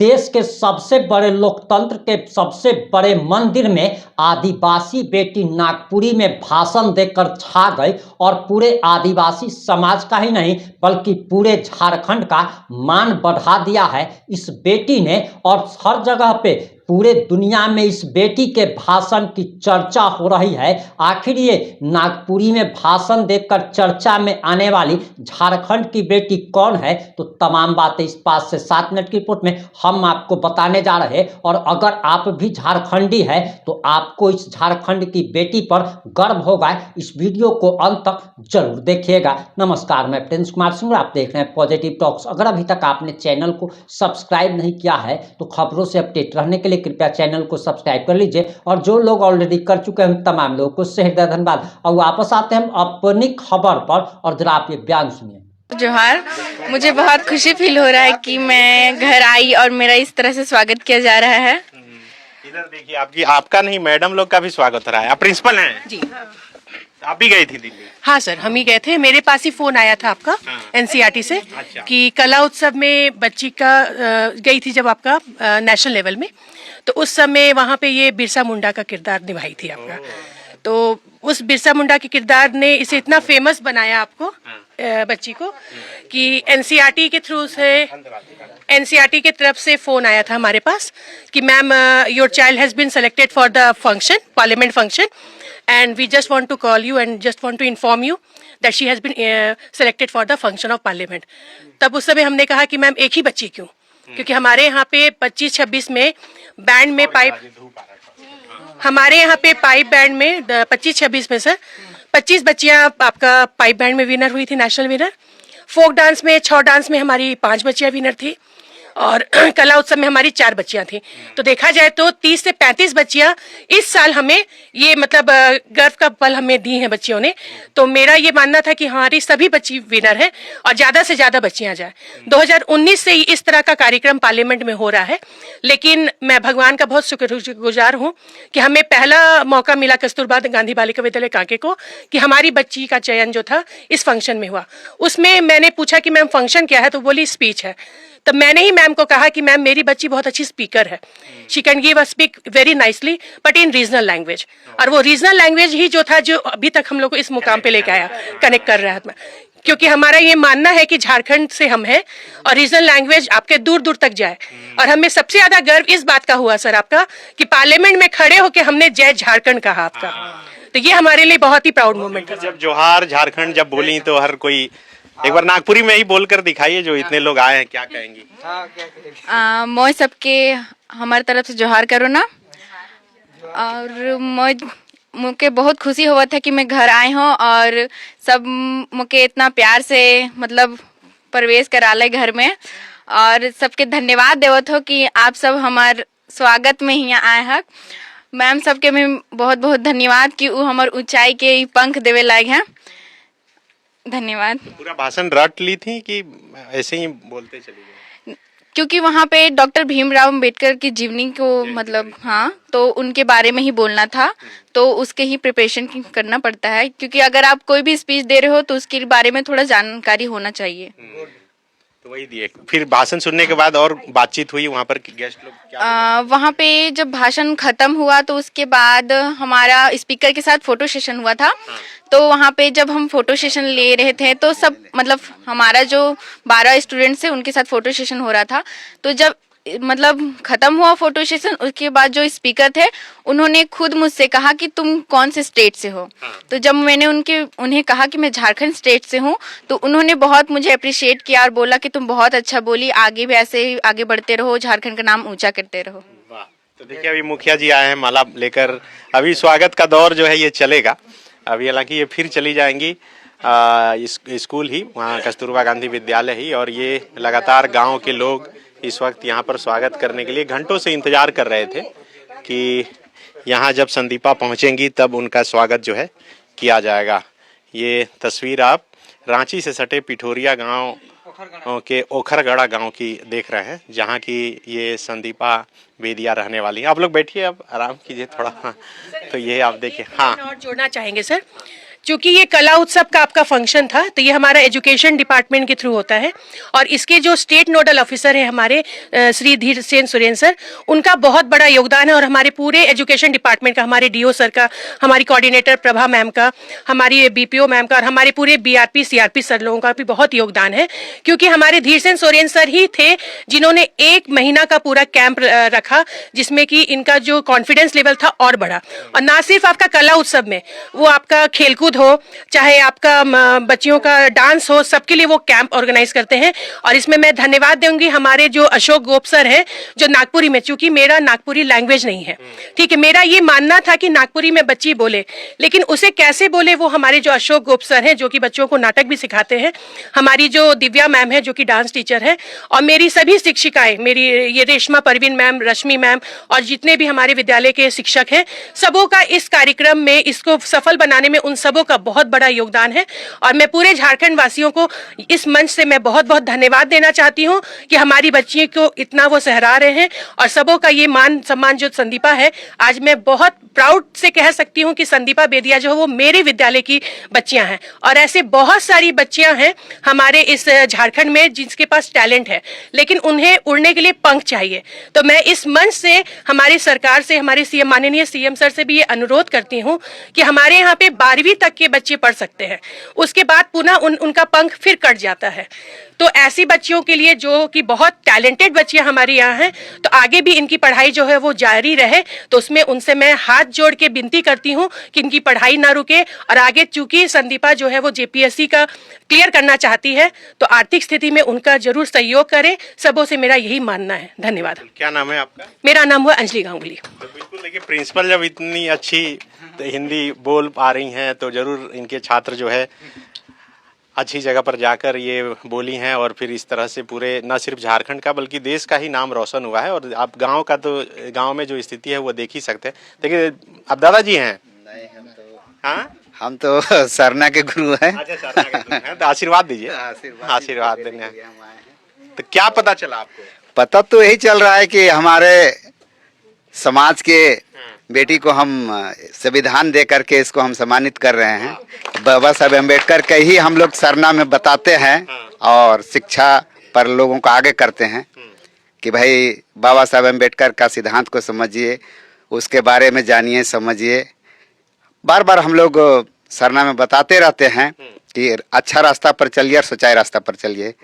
देश के सबसे बड़े लोकतंत्र के सबसे बड़े मंदिर में आदिवासी बेटी नागपुरी में भाषण देकर छा गई और पूरे आदिवासी समाज का ही नहीं बल्कि पूरे झारखंड का मान बढ़ा दिया है इस बेटी ने। और हर जगह पे पूरे दुनिया में इस बेटी के भाषण की चर्चा हो रही है। आखिर ये नागपुरी में भाषण देकर चर्चा में आने वाली झारखंड की बेटी कौन है, तो तमाम बातें इस 5 से 7 मिनट की रिपोर्ट में हम आपको बताने जा रहे हैं। और अगर आप भी झारखंडी है तो आपको इस झारखंड की बेटी पर गर्व होगा। इस वीडियो को अंत तक जरूर देखिएगा। नमस्कार, मैं प्रिंस कुमार सिंह, आप देख रहे हैं पॉजिटिव टॉक्स। अगर अभी तक आपने चैनल को सब्सक्राइब नहीं किया है तो खबरों से अपडेट रहने के लिए कृपया चैनल को सब्सक्राइब कर लीजिए। और जो लोग ऑलरेडी कर चुके हैं तमाम लोगों को हृदय धन्यवाद। और वापस आते हैं हम अपनी खबर पर, और जरा आप ये बयान सुनिए। जोहार, मुझे बहुत खुशी फील हो रहा है कि मैं घर आई और मेरा इस तरह से स्वागत किया जा रहा है। इधर देखिए, आपका नहीं मैडम लोग का भी स्वागत हो रहा है। आप प्रिंसिपल हैं जी। आप भी गई थी दिल्ली? हाँ सर, हम ही गए थे। मेरे पास ही फोन आया था आपका एनसीईआरटी से कि कला उत्सव में बच्ची का गई थी जब आपका नेशनल लेवल में, तो उस समय वहाँ पे ये बिरसा मुंडा का किरदार निभाई थी आपका। तो उस बिरसा मुंडा के किरदार ने इसे इतना फेमस बनाया आपको बच्ची को कि एनसीईआरटी के थ्रू से एनसीईआरटी की तरफ से फोन आया था हमारे पास कि ma'am your child has been selected for the function, parliament function, and we just want to call you and just want to inform you that she has been selected for the function of parliament। तब उस समय हमने कहा कि ma'am एक ही बच्ची क्यों, क्योंकि हमारे यहाँ पे 25-26 में बैंड में पाइप बैंड में 25-26 में सर 25 बच्चियाँ आपका पाइप बैंड में विनर हुई थी, नेशनल विनर। फोक डांस में 6 डांस में हमारी 5 बच्चियाँ विनर थी और कला उत्सव में हमारी 4 बच्चियां थी। तो देखा जाए तो 30 से 35 बच्चियां इस साल हमें ये मतलब गर्व का पल हमें दी हैं बच्चियों ने। तो मेरा ये मानना था कि हमारी सभी बच्ची विनर है और ज्यादा से ज्यादा बच्चियां जाए। 2019 से ही इस तरह का कार्यक्रम पार्लियामेंट में हो रहा है, लेकिन मैं भगवान का बहुत शुक्रगुजार हूँ कि हमें पहला मौका मिला कस्तूरबा गांधी बालिका विद्यालय कांके को कि हमारी बच्ची का चयन जो था इस फंक्शन में हुआ। उसमें मैंने पूछा कि मैम फंक्शन क्या है, तो बोली स्पीच है। तब मैंने ही मैम को कहा कि मैम मेरी बच्ची बहुत अच्छी स्पीकर है, she can give a speak very nicely but in regional language. और वो रीजनल लैंग्वेज ही जो था जो अभी तक हम लोग को इस मुकाम पे लेके आया, कनेक्ट कर रहा था। क्योंकि हमारा ये मानना है कि झारखंड से हम हैं और रीजनल लैंग्वेज आपके दूर दूर तक जाए। और हमें सबसे ज्यादा गर्व इस बात का हुआ सर आपका कि पार्लियामेंट में खड़े होकर हमने जय झारखंड कहा आपका। तो ये हमारे लिए बहुत ही प्राउड मोमेंट है। जब जोहार झारखंड जब बोली तो हर कोई एक बार नागपुरी में ही बोलकर दिखाइए, जो इतने लोग आए हैं क्या कहेंगी? मैं सबके हमारे तरफ से जोहार करो ना। और मुझे बहुत खुशी हुआ था कि मैं घर आए हूँ और सब मुझे इतना प्यार से मतलब प्रवेश करा ले घर में। और सबके धन्यवाद देवत हो कि आप सब हमारे स्वागत में ही आए हैं। मैम सबके में बहुत बहुत धन्यवाद कि वो हमारे ऊंचाई के पंख देवे लायक हैं। धन्यवाद। पूरा भाषण रट ली थी कि ऐसे ही बोलते चली गई? क्योंकि वहाँ पे डॉक्टर भीमराव अंबेडकर की जीवनी को मतलब हाँ, तो उनके बारे में ही बोलना था, तो उसके ही प्रिपरेशन करना पड़ता है। क्योंकि अगर आप कोई भी स्पीच दे रहे हो तो उसके बारे में थोड़ा जानकारी होना चाहिए। तो वही दिए। फिर भाषण सुनने के बाद और बातचीत हुई वहाँ पर गेस्ट लोग क्या? वहाँ पे जब भाषण खत्म हुआ तो उसके बाद हमारा स्पीकर के साथ फोटो सेशन हुआ था। तो वहाँ पे जब हम फोटो सेशन ले रहे थे तो सब मतलब हमारा जो 12 स्टूडेंट्स थे उनके साथ फोटो सेशन हो रहा था। तो जब मतलब खत्म हुआ फोटो सेशन, उसके बाद जो स्पीकर थे उन्होंने खुद मुझसे कहा कि तुम कौन से स्टेट से हो। तो जब मैंने उन्हें कहा कि मैं झारखंड स्टेट से हूँ, तो उन्होंने बहुत मुझे अप्रिशिएट किया और बोला कि तुम बहुत अच्छा बोली, आगे भी ऐसे ही आगे बढ़ते रहो, झारखंड का नाम ऊंचा करते रहो। वाह। तो देखिए अभी मुखिया जी आए हैं माला लेकर। अभी स्वागत का दौर जो है ये चलेगा। अभी हालांकि ये फिर चली जाएंगी स्कूल ही, वहाँ कस्तूरबा गांधी विद्यालय ही। और ये लगातार गांव के लोग इस वक्त यहाँ पर स्वागत करने के लिए घंटों से इंतजार कर रहे थे कि यहाँ जब संदीपा पहुँचेंगी तब उनका स्वागत जो है किया जाएगा। ये तस्वीर आप रांची से सटे पिठोरिया गांव के ओखरगढ़ा गांव की देख रहे हैं, जहाँ की ये संदीपा बेदिया रहने वाली हैं। आप लोग बैठिए, अब आराम कीजिए थोड़ा। हाँ, तो ये आप देखिए। हाँ, और जोड़ना चाहेंगे सर क्योंकि ये कला उत्सव का आपका फंक्शन था, तो ये हमारा एजुकेशन डिपार्टमेंट के थ्रू होता है और इसके जो स्टेट नोडल ऑफिसर हैं हमारे श्री धीर सेन सुरेन सर, उनका बहुत बड़ा योगदान है और हमारे पूरे एजुकेशन डिपार्टमेंट का, हमारे डीओ सर का, हमारी कोऑर्डिनेटर प्रभा मैम का, हमारी बीपीओ मैम का और हमारे पूरे बीआरपी सीआरपी सर लोगों का भी बहुत योगदान है। क्योंकि हमारे धीर सेन सुरेन सर ही थे जिन्होंने 1 महीना का पूरा कैंप रखा, जिसमें कि इनका जो कॉन्फिडेंस लेवल था और बढ़ा। और ना सिर्फ आपका कला उत्सव में, वो आपका खेलकूद हो, चाहे आपका बच्चियों का डांस हो, सबके लिए वो कैंप ऑर्गेनाइज करते हैं। और इसमें मैं धन्यवाद दूंगी हमारे जो अशोक गोप सर है, जो नागपुरी में, चूंकि मेरा नागपुरी लैंग्वेज नहीं है, ठीक है, मेरा ये मानना था कि नागपुरी में बच्ची बोले, लेकिन उसे कैसे बोले वो हमारे जो अशोक गोप सर हैं, जो कि बच्चों को नाटक भी सिखाते हैं, हमारी जो दिव्या मैम है जो कि डांस टीचर है, और मेरी सभी शिक्षिकाएं, मेरी ये रेशमा परवीन मैम, रश्मि मैम और जितने भी हमारे विद्यालय के शिक्षक हैं, सबों का इस कार्यक्रम में, इसको सफल बनाने में उन सबों का बहुत बड़ा योगदान है। और मैं पूरे झारखंड वासियों को इस मंच से मैं बहुत बहुत धन्यवाद देना चाहती हूँ कि हमारी बच्चियों को इतना वो सहरा रहे हैं। और सबों का ये मान सम्मान जो संदीपा है, आज मैं बहुत प्राउड से कह सकती हूँ कि संदीपा बेदिया जो है वो मेरे विद्यालय की बच्चियां हैं। और ऐसे बहुत सारी बच्चियां हैं हमारे इस झारखंड में जिसके पास टैलेंट है, लेकिन उन्हें उड़ने के लिए पंख चाहिए। तो मैं इस मंच से हमारी सरकार से, हमारे सीएम, माननीय सीएम सर से भी ये अनुरोध करती हूँ कि हमारे यहाँ पे 12वीं तक के बच्चे पढ़ सकते हैं, उसके बाद पुनः उनका पंख फिर कट जाता है। तो ऐसी बच्चियों के लिए जो कि बहुत टैलेंटेड बच्चियां हमारे यहाँ हैं, तो आगे भी इनकी पढ़ाई जो है वो जारी रहे। तो उसमें उनसे मैं हाथ जोड़ के विनती करती हूँ कि इनकी पढ़ाई ना रुके और आगे, चूंकि संदीपा जो है वो जेपीएससी का क्लियर करना चाहती है, तो आर्थिक स्थिति में उनका जरूर सहयोग करें। सबों से मेरा यही मानना है। धन्यवाद। क्या नाम है आपका? मेरा नाम हुआ अंजलि गांगुली। तो बिल्कुल देखिए, प्रिंसिपल जब इतनी अच्छी हिंदी बोल पा रही हैं तो जरूर इनके छात्र जो है अच्छी जगह पर जाकर ये बोली हैं और फिर इस तरह से पूरे न सिर्फ झारखंड का बल्कि देश का ही नाम रोशन हुआ है। और आप गांव का, तो गांव में जो स्थिति है वो देख ही सकते हैं। देखिए, अब दादाजी हैं? नहीं, हम तो, हाँ, हम तो सरना के गुरु हैं। अच्छा, सरना के गुरु हैं, तो आशीर्वाद दीजिए। आशीर्वाद देने तो क्या पता चला आपको? पता तो यही चल रहा है कि हमारे समाज के बेटी को हम संविधान दे करके इसको हम सम्मानित कर रहे हैं। बाबा साहब अम्बेडकर का ही हम लोग सरना में बताते हैं और शिक्षा पर लोगों को आगे करते हैं कि भाई बाबा साहब अम्बेडकर का सिद्धांत को समझिए, उसके बारे में जानिए, समझिए। बार बार हम लोग सरना में बताते रहते हैं कि अच्छा रास्ता पर चलिए और सच्चाई रास्ता पर चलिए।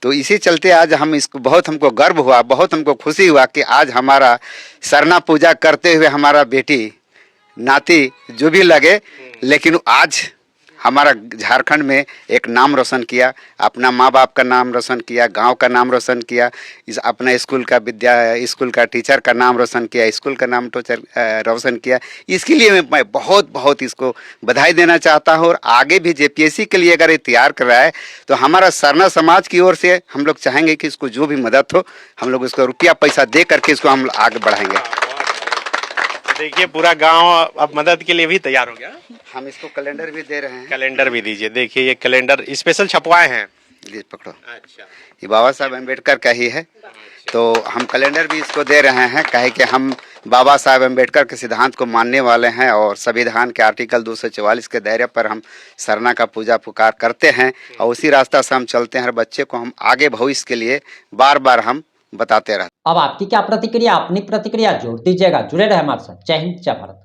तो इसी चलते आज हम इसको, बहुत हमको गर्व हुआ, बहुत हमको खुशी हुआ कि आज हमारा सरना पूजा करते हुए हमारा बेटी नाती जो भी लगे, लेकिन आज हमारा झारखंड में एक नाम रोशन किया, अपना माँ बाप का नाम रोशन किया, गांव का नाम रोशन किया, इस अपना स्कूल का टीचर का नाम रोशन किया, स्कूल का नाम रोशन किया। इसके लिए मैं बहुत बहुत इसको बधाई देना चाहता हूँ। और आगे भी जेपीएससी के लिए अगर ये तैयार कर रहा है तो हमारा सरना समाज की ओर से हम लोग चाहेंगे कि इसको जो भी मदद हो, हम लोग उसको रुपया पैसा दे करके इसको हम आगे बढ़ाएंगे। देखिए, पूरा गांव अब मदद के लिए भी तैयार हो गया। हम इसको कैलेंडर भी दे रहे हैं। कैलेंडर भी दीजिए। देखिए, ये कैलेंडर स्पेशल छपवाए हैं। ये पकड़ो। अच्छा, ये बाबा साहब अम्बेडकर का ही है, तो हम कैलेंडर भी इसको दे रहे हैं। कहे कि हम बाबा साहब अम्बेडकर के सिद्धांत को मानने वाले हैं और संविधान के आर्टिकल 244 के दायरे पर हम सरना का पूजा पुकार करते हैं और उसी रास्ता से हम चलते हैं। हर बच्चे को हम आगे भविष्य के लिए बार बार हम बताते रहते हैं। अब आपकी क्या प्रतिक्रिया, अपनी प्रतिक्रिया जोड़ दीजिएगा। जुड़े रहे हमारे साथ। जय हिंद, जय भारत।